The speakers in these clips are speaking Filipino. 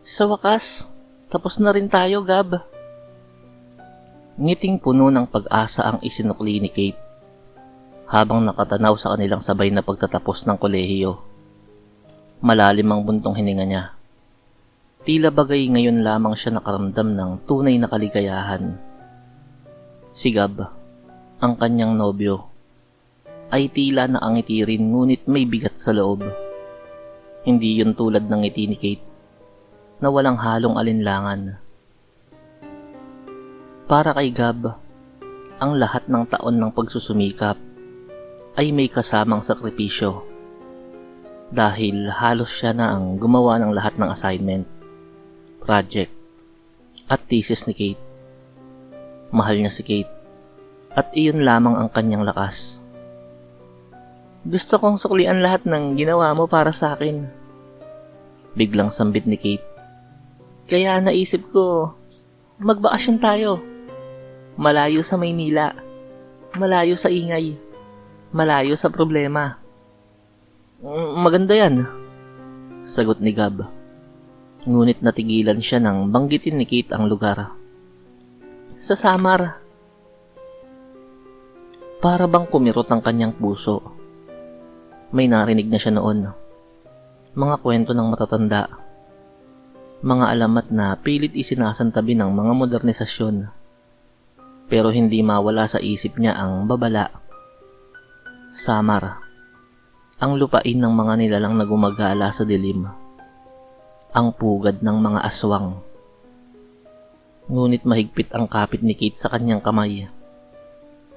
Sa wakas, tapos na rin tayo, Gab. Ngiting puno ng pag-asa ang isinukli ni Kate habang nakatanaw sa kanilang sabay na pagtatapos ng kolehiyo. Malalim ang buntong hininga niya. Tila bagay ngayon lamang siya nakaramdam ng tunay na kaligayahan. Si Gab, ang kanyang nobyo, ay tila nakangiti rin ngunit may bigat sa loob. Hindi yun tulad ng ngiti ni Kate na walang halong alinlangan. Para kay Gab, ang lahat ng taon ng pagsusumikap ay may kasamang sakripisyo. Dahil halos siya na ang gumawa ng lahat ng assignment, project, at thesis ni Kate. Mahal niya si Kate, at iyon lamang ang kanyang lakas. Gusto kong suklian lahat ng ginawa mo para sa akin. Biglang sambit ni Kate. Kaya naisip ko, magbakasyon tayo. Malayo sa Maynila, malayo sa ingay, malayo sa problema. Maganda yan, sagot ni Gab. Ngunit natigilan siya nang banggitin ni Kate ang lugar. Sa Samar. Para bang kumirot ang kanyang puso. May narinig na siya noon. Mga kwento ng matatanda. Mga alamat na pilit isinasantabi ng mga modernisasyon. Pero hindi mawala sa isip niya ang babala. Samar. Ang lupain ng mga nilalang na gumagala sa dilim. Ang pugad ng mga aswang. Ngunit mahigpit ang kapit ni Kate sa kanyang kamay.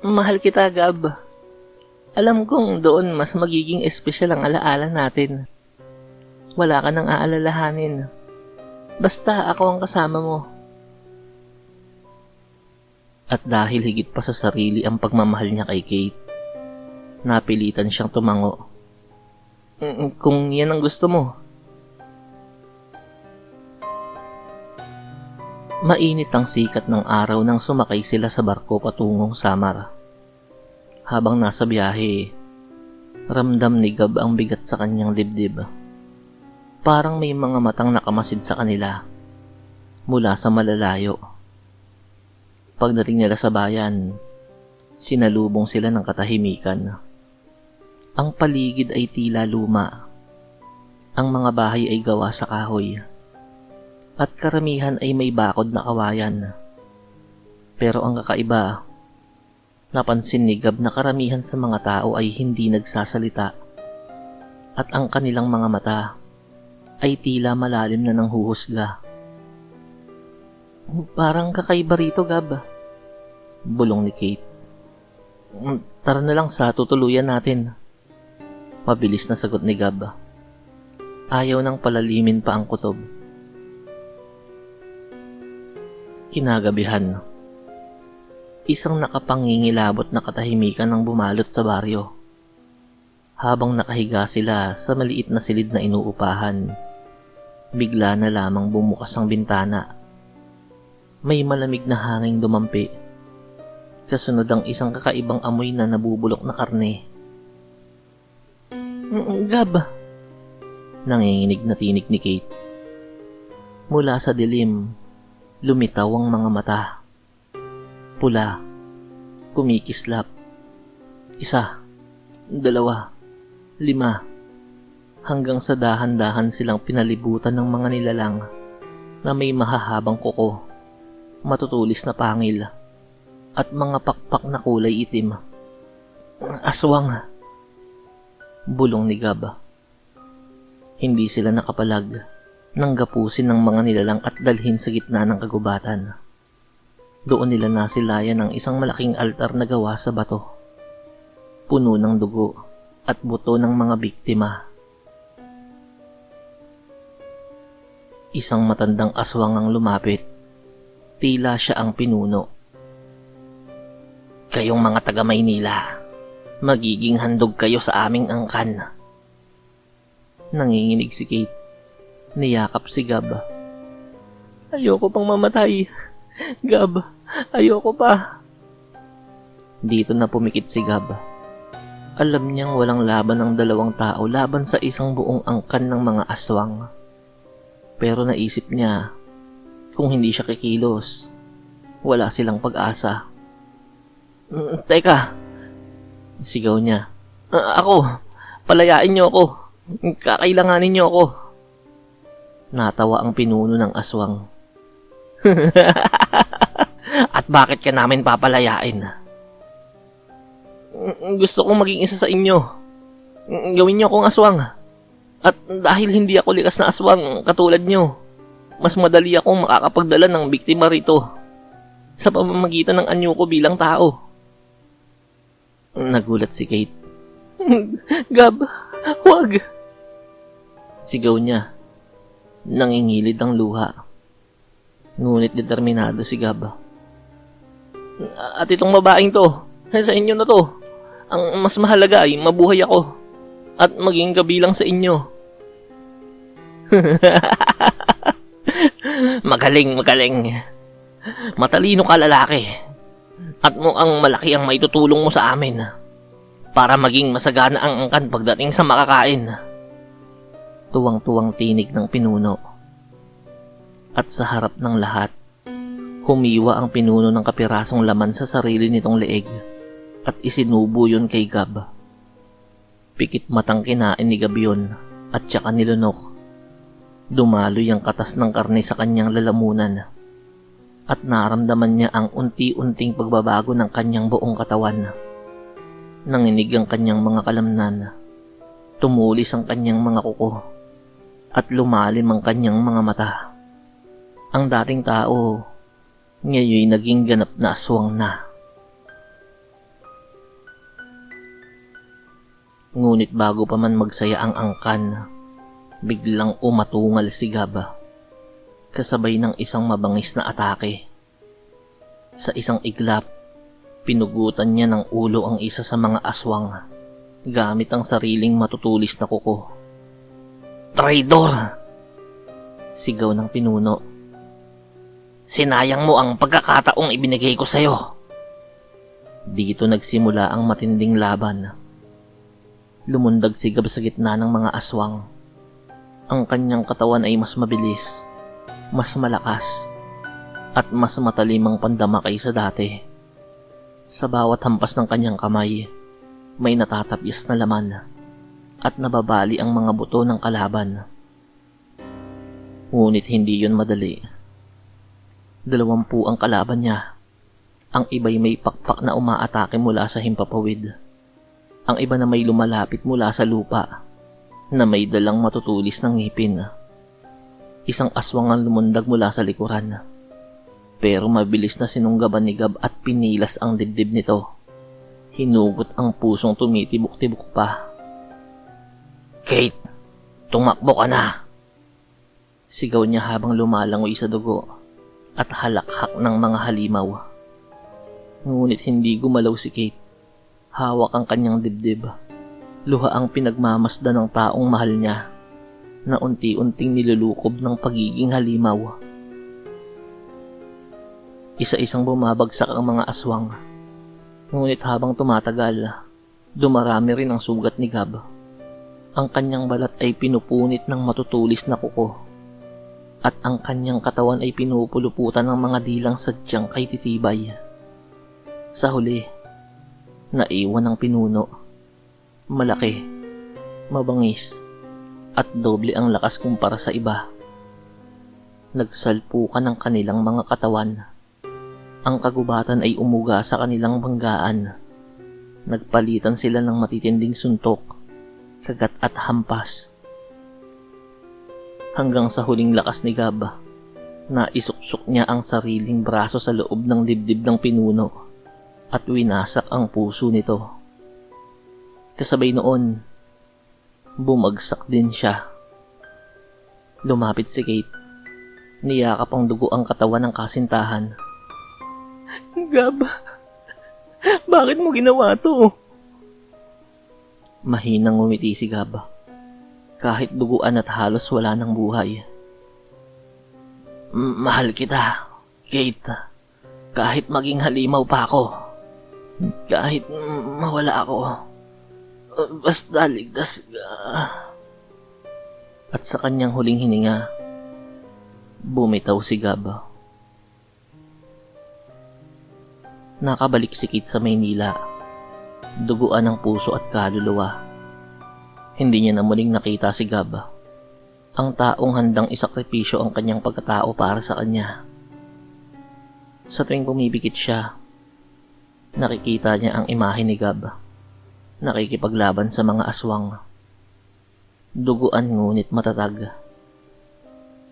Mahal kita, Gab. Alam kong doon mas magiging espesyal ang alaala natin. Wala ka nang aalalahanin. Basta ako ang kasama mo. At dahil higit pa sa sarili ang pagmamahal niya kay Kate, napilitan siyang tumango. Kung yan ang gusto mo. Mainit ang sikat ng araw nang sumakay sila sa barko patungong Samar. Habang nasa biyahe, ramdam ni Gab ang bigat sa kanyang dibdib. Parang may mga matang nakamasid sa kanila mula sa malalayo. Pagdating nila sa bayan, sinalubong sila ng katahimikan. Ang paligid ay tila luma. Ang mga bahay ay gawa sa kahoy. At karamihan ay may bakod na kawayan. Pero ang kakaiba, napansin ni Gab na karamihan sa mga tao ay hindi nagsasalita. At ang kanilang mga mata ay tila malalim na ng huhusga. Parang kakaiba rito, Gab. Bulong ni Kate. Tara na lang sa tutuluyan natin. Mabilis na sagot ni Gab. Ayaw nang palalimin pa ang kutob. Kinagabihan. Isang nakapangingilabot na katahimikan ang bumalot sa baryo. Habang nakahiga sila sa maliit na silid na inuupahan, bigla na lamang bumukas ang bintana. May malamig na hanging dumampi. Kasunod ang isang kakaibang amoy na nabubulok na karne. Gab! Nanginginig na tinig ni Kate. Mula sa dilim, lumitaw ang mga mata. Pula, kumikislap. 1, 2, 5, hanggang sa dahan-dahan silang pinalibutan ng mga nilalang na may mahahabang kuko, matutulis na pangil, at mga pakpak na kulay itim. Aswang! Bulong ni Gab. Hindi sila nakapalag nang gapusin ng mga nilalang at dalhin sa gitna ng kagubatan. Doon nila nasilayan ang isang malaking altar na gawa sa bato. Puno ng dugo at buto ng mga biktima. Isang matandang aswang ang lumapit. Tila siya ang pinuno. Kayong mga taga Maynila, magiging handog kayo sa aming angkan. Nanginginig si Kate. Niyakap si Gab. Ayoko pang mamatay. Gab, ayoko pa. Dito na pumikit si Gab. Alam niyang walang laban ang dalawang tao laban sa isang buong angkan ng mga aswang. Pero naisip niya, kung hindi siya kikilos, wala silang pag-asa. Teka, sigaw niya. Ako, palayain niyo ako. Kakailanganin niyo ako. Natawa ang pinuno ng aswang. At bakit ka namin papalayain? Gusto kong maging isa sa inyo. Gawin niyo akong aswang. At dahil hindi ako likas na aswang katulad niyo, mas madali akong makakapagdala ng biktima rito sa pamamagitan ng anyo ko bilang tao. Nagulat si Kate. Gab, wag! Sigaw niya. Nangingilid ang luha. Ngunit determinado si Gab. At itong babaeng to, sa inyo na to. Ang mas mahalaga ay mabuhay ako at maging kabilang sa inyo. Magaling. Matalino ka, lalaki. At mukhang malaki ang maitutulong mo sa amin para maging masagana ang angkan pagdating sa makakain. Tuwang-tuwang tinig ng pinuno. At sa harap ng lahat, humiwa ang pinuno ng kapirasong laman sa sarili nitong leeg at isinubo yun kay Gab. Pikit matang kinain ni Gab yun at saka nilunok. Dumaloy ang katas ng karne sa kanyang lalamunan at naramdaman niya ang unti-unting pagbabago ng kanyang buong katawan. Nanginig ang kanyang mga kalamnan, tumulis ang kanyang mga kuko at lumalim ang kanyang mga mata. Ang dating tao, ngayon naging ganap na aswang na. Ngunit bago pa man magsaya ang angkan, biglang umatungal si Gab, kasabay ng isang mabangis na atake. Sa isang iglap, pinugutan niya ng ulo ang isa sa mga aswang gamit ang sariling matutulis na kuko. Traidor! Sigaw ng pinuno. Sinayang mo ang pagkakataong ibinigay ko sa'yo. Dito nagsimula ang matinding laban. Lumundag si Gab sa gitna ng mga aswang. Ang kanyang katawan ay mas mabilis, mas malakas, at mas matalimang pandama kaysa dati. Sa bawat hampas ng kanyang kamay, may natatapyas na laman at nababali ang mga buto ng kalaban. Ngunit hindi yun madali. 20 ang kalaban niya. Ang iba'y may pakpak na umaatake mula sa himpapawid. Ang iba na may lumalapit mula sa lupa na may dalang matutulis ng ngipin. Isang aswang ang lumundag mula sa likuran. Pero mabilis na sinunggaban ni Gab at pinilas ang dibdib nito. Hinugot ang pusong tumitibok-tibok pa. Kate, tumakbo ka na! Sigaw niya habang lumalangoy sa dugo at halakhak ng mga halimaw. Ngunit hindi gumalaw si Kate. Hawak ang kanyang dibdib. Luha ang pinagmamasdan ng taong mahal niya na unti-unting nilulukob ng pagiging halimaw. Isa-isang bumabagsak ang mga aswang. Ngunit habang tumatagal, dumarami rin ang sugat ni Gab. Ang kanyang balat ay pinupunit ng matutulis na kuko at ang kanyang katawan ay pinupuluputan ng mga dilang sadyang kay titibay. Sa huli, naiwan ang pinuno. Malaki, mabangis, at doble ang lakas kumpara sa iba. Nagsalpukan ang kanilang mga katawan. Ang kagubatan ay umuga sa kanilang banggaan. Nagpalitan sila ng matitinding suntok, kagat at hampas. Hanggang sa huling lakas ni Gab, naisuksok niya ang sariling braso sa loob ng dibdib ng pinuno at winasak ang puso nito. Kasabay noon, bumagsak din siya. Lumapit si Kate. Niyakap ang dugo ang katawan ng kasintahan. Gab, bakit mo ginawa to? Mahinang ngumiti si Gab. Kahit duguan at halos wala ng buhay. Mahal kita, Kate. Kahit maging halimaw pa ako. Kahit mawala ako. Basta ligtas ka. At sa kanyang huling hininga, Bumitaw si Gab. Nakabalik si Kate sa Maynila, duguan ng puso at kaluluwa. Hindi niya na muling nakita si Gab, ang taong handang isakripisyo ang kanyang pagkatao para sa kanya. Sa tuwing pumipikit siya, nakikita niya ang imahe ni Gab, nakikipaglaban sa mga aswang. Duguan ngunit matatag.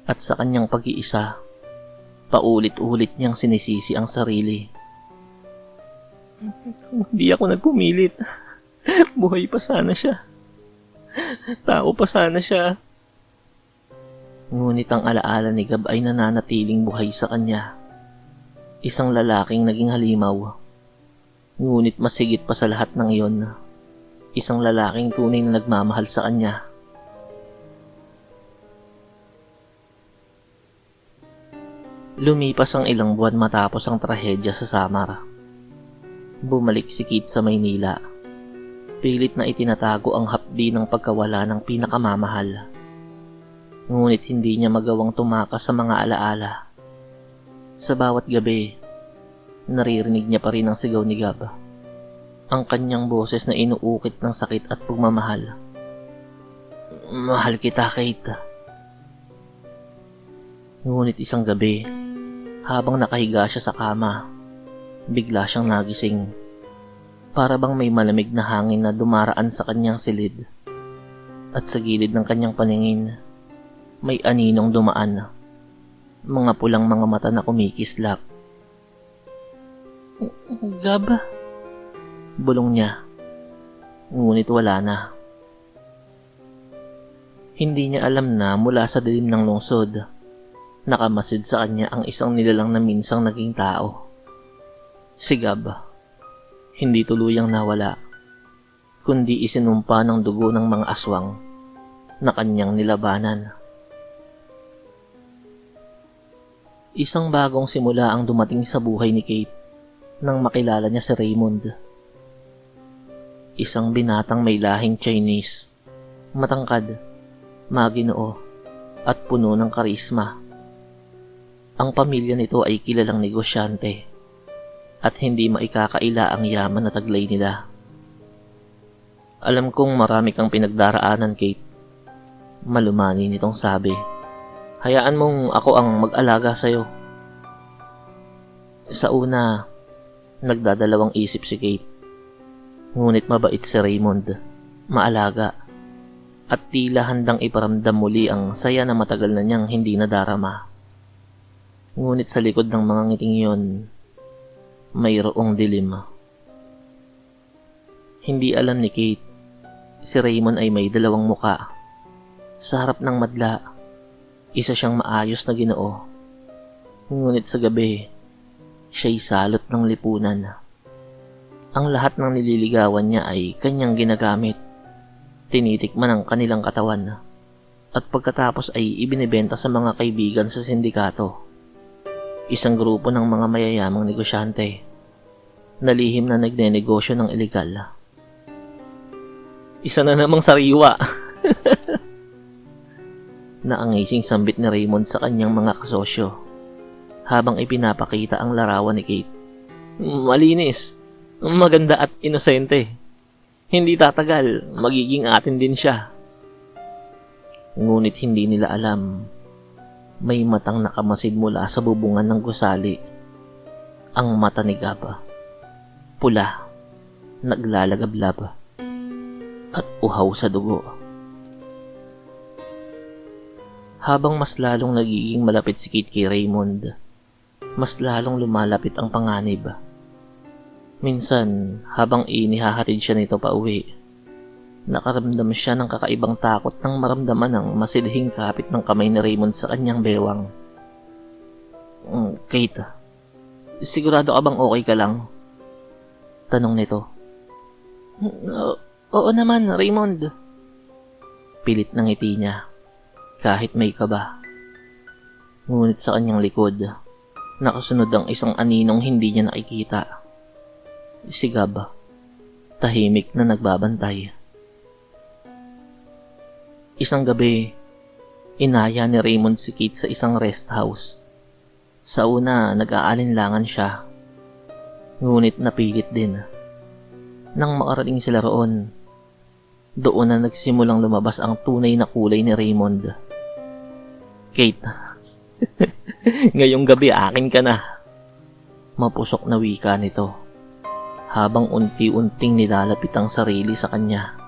At sa kanyang pag-iisa, paulit-ulit niyang sinisisi ang sarili. Hindi ako nagpumilit. Buhay pa sana siya. Tao pa sana siya. Ngunit ang alaala ni Gab ay nananatiling buhay sa kanya. Isang lalaking naging halimaw. Ngunit masigit pa sa lahat ng iyon, isang lalaking tunay na nagmamahal sa kanya. Lumipas ang ilang buwan matapos ang trahedya sa Samar. Bumalik si Kate sa Maynila. Pilit na itinatago ang hapdi ng pagkawala ng pinakamamahal. Ngunit hindi niya magawang tumakas sa mga alaala. Sa bawat gabi, naririnig niya pa rin ang sigaw ni Gab. Ang kanyang boses na inuukit ng sakit at pagmamahal. Mahal kita, Kate. Ngunit isang gabi, habang nakahiga siya sa kama, bigla siyang nagising. Para bang may malamig na hangin na dumaraan sa kanyang silid. At sa gilid ng kanyang paningin, may aninong dumaan. Mga pulang mga mata na kumikislap. Gab? Bulong niya. Ngunit wala na. Hindi niya alam na mula sa dilim ng lungsod, nakamasid sa kanya ang isang nilalang na minsang naging tao. Si Gab, hindi tuluyang nawala, kundi isinumpa ng dugo ng mga aswang na kanyang nilabanan. Isang bagong simula ang dumating sa buhay ni Kate nang makilala niya si Raymond. Isang binatang may lahing Chinese, matangkad, maginoo, at puno ng karisma. Ang pamilya nito ay kilalang negosyante at hindi maikakaila ang yaman na taglay nila. Alam kong marami kang pinagdaraanan, Kate. Malumani nitong sabi. Hayaan mong ako ang mag-alaga sa'yo. Sa una, nagdadalawang isip si Kate. Ngunit mabait si Raymond, maalaga, at tila handang iparamdam muli ang saya na matagal na niyang hindi nadarama. Ngunit sa likod ng mga ngiting yon, mayroong dilim. Hindi alam ni Kate, si Raymond ay may dalawang muka. Sa harap ng madla, isa siyang maayos na Ginoo. Ngunit sa gabi, siya'y salot ng lipunan. Ang lahat ng nililigawan niya ay kanyang ginagamit. Tinitikman ang kanilang katawan at pagkatapos ay ibinebenta sa mga kaibigan sa sindikato. Isang grupo ng mga mayayamang negosyante na lihim na nagnenegosyo ng ilegal. Isa na namang sariwa. Naangising sambit ni Raymond sa kanyang mga kasosyo habang ipinapakita ang larawan ni Kate. Malinis, maganda at inosente. Hindi tatagal, magiging atin din siya. Ngunit hindi nila alam, may matang nakamasid mula sa bubungan ng gusali. Ang mata ni Gab, pula, naglalagablab, at uhaw sa dugo. Habang mas lalong nagiging malapit si Kate kay Raymond, mas lalong lumalapit ang panganib. Minsan, habang inihahatid siya nito pa uwi, nakaramdam siya ng kakaibang takot nang maramdaman ang masidhing kapit ng kamay ni Raymond sa kanyang bewang. Kate, sigurado ka bang okay ka lang? Tanong nito. Oo naman, Raymond. Pilit ng ngiti niya, kahit may kaba. Ngunit sa kanyang likod, nakasunod ang isang aninong hindi niya nakikita. Si Gab, tahimik na nagbabantay. Isang gabi, Inaya ni Raymond si Kate sa isang rest house. Sa una, nag-aalinlangan siya. Ngunit napilit din. Nang makarating sila roon, doon na nagsimulang lumabas ang tunay na kulay ni Raymond. Kate, ngayong gabi akin ka na. Mapusok na wika nito, habang unti-unting nilalapit ang sarili sa kanya.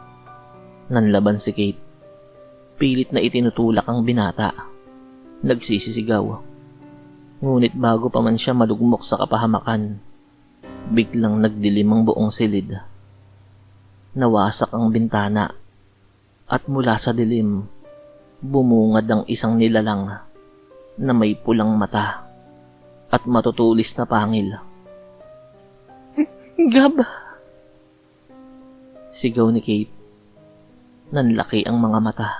Nanlaban si Kate. Pilit na itinutulak ang binata. Nagsisisigaw. Ngunit bago pa man siya malugmok sa kapahamakan, biglang nagdilim ang buong silid. Nawasak ang bintana, at mula sa dilim, bumungad ang isang nilalang na may pulang mata at matutulis na pangil. Gab! Sigaw ni Kate. Nanlaki ang mga mata.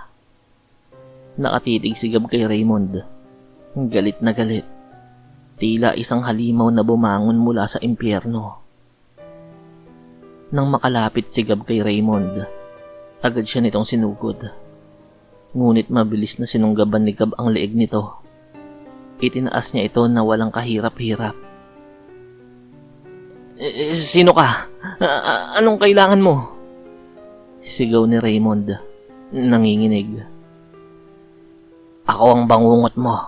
Nakatitig si Gab kay Raymond. Galit na galit. Tila isang halimaw na bumangon mula sa impyerno. Nang makalapit si Gab kay Raymond, agad siya nitong sinugod. Ngunit mabilis na sinunggaban ni Gab ang leeg nito. Itinaas niya ito na walang kahirap-hirap. Sino ka? Anong kailangan mo? Sigaw ni Raymond, nanginginig. Ako ang bangungot mo.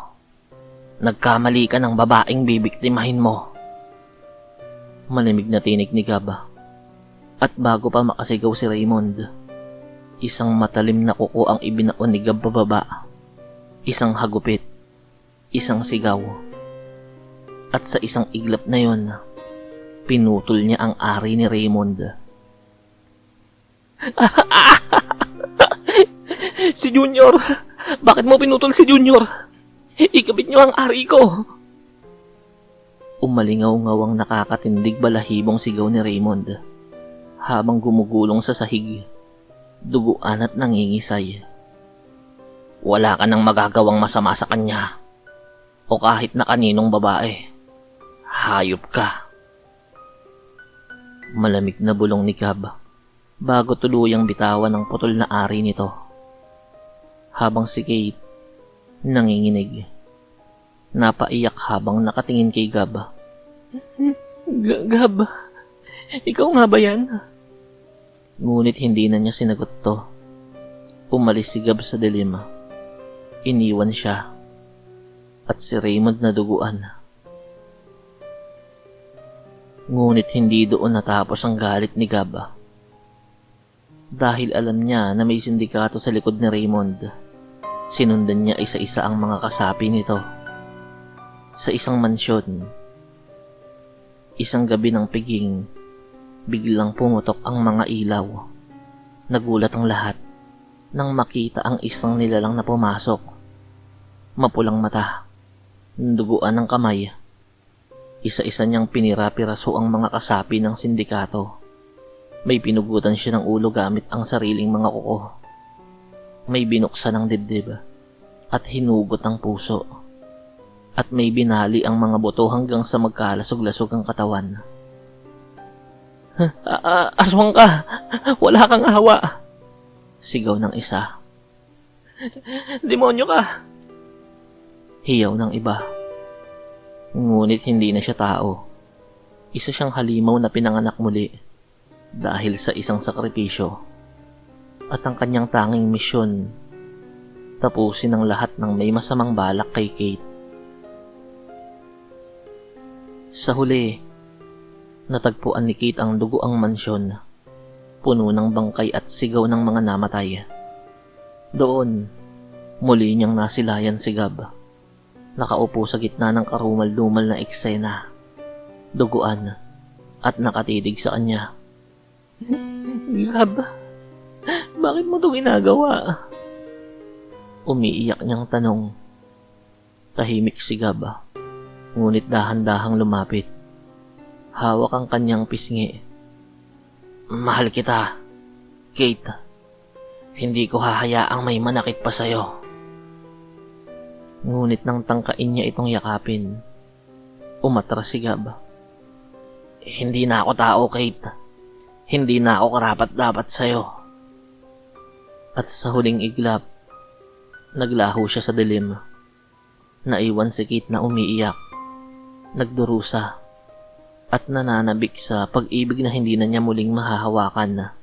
Nagkamali ka ng babaeng bibiktimahin mo. Malamig na tinig ni Gab. At bago pa makasigaw si Raymond, isang matalim na kuko ang ibinaon ni Gab pababa. Isang hagupit, isang sigaw. At sa isang iglap na yon, pinutol niya ang ari ni Raymond. Si Junior! Bakit mo pinutol si Junior? Ikabit niyo ang ari ko! Umalingaw-ngaw ang nakakatindig balahibong sigaw ni Raymond habang gumugulong sa sahig, duguan at nangingisay. Wala ka nang magagawang masama sa kanya o kahit na kaninong babae. Hayop ka! Malamig na bulong ni Gab bago tuluyang bitawan ang putol na ari nito. Habang si Kate nanginginig, napaiyak habang nakatingin kay Gab. Gab, ikaw nga ba yan? Ngunit hindi na niya sinagot to. Umalis si Gab sa dilim. Iniwan siya at si Raymond na duguan. Ngunit hindi doon natapos ang galit ni Gab. Dahil alam niya na may sindikato sa likod ni Raymond, sinundan niya isa-isa ang mga kasapi nito. Sa isang mansyon, isang gabi ng piging, biglang pumutok ang mga ilaw. Nagulat ang lahat nang makita ang isang nilalang na pumasok. Mapulang mata, duguan ng kamay. Isa-isa niyang pinira-piraso ang mga kasapi ng sindikato. May pinugutan siya ng ulo gamit ang sariling mga kuko. May binuksan ang dibdib at hinugot ang puso. At may binali ang mga buto hanggang sa magkalasog-lasog ang katawan. Aswang ka! Wala kang awa! Sigaw ng isa. Demonyo ka! Hiyaw ng iba. Ngunit hindi na siya tao. Isa siyang halimaw na pinanganak muli dahil sa isang sakripisyo. At ang kanyang tanging misyon, tapusin ang lahat ng may masamang balak kay Kate. Sa huli, natagpuan ni Kate ang dugoang mansyon, puno ng bangkay at sigaw ng mga namatay. Doon, muli niyang nasilayan si Gab, nakaupo sa gitna ng karumal-dumal na eksena, duguan at nakatitig sa kanya. Gab, bakit mo ito ginagawa? Umiiyak niyang tanong. Tahimik si Gab, ngunit dahan-dahang lumapit. Hawak ang kanyang pisngi. Mahal kita, Kate. Hindi ko hahayaang may manakit pa sa'yo. Ngunit nang tangkain niya itong yakapin, umatras si Gab. Hindi na ako tao, Kate. Hindi na ako karapat-dapat sa'yo. At sa huling iglap, Naglaho siya sa dilim. Naiwan si Kate na umiiyak, nagdurusa, at nananabik sa pag-ibig na hindi na niya muling mahahawakan.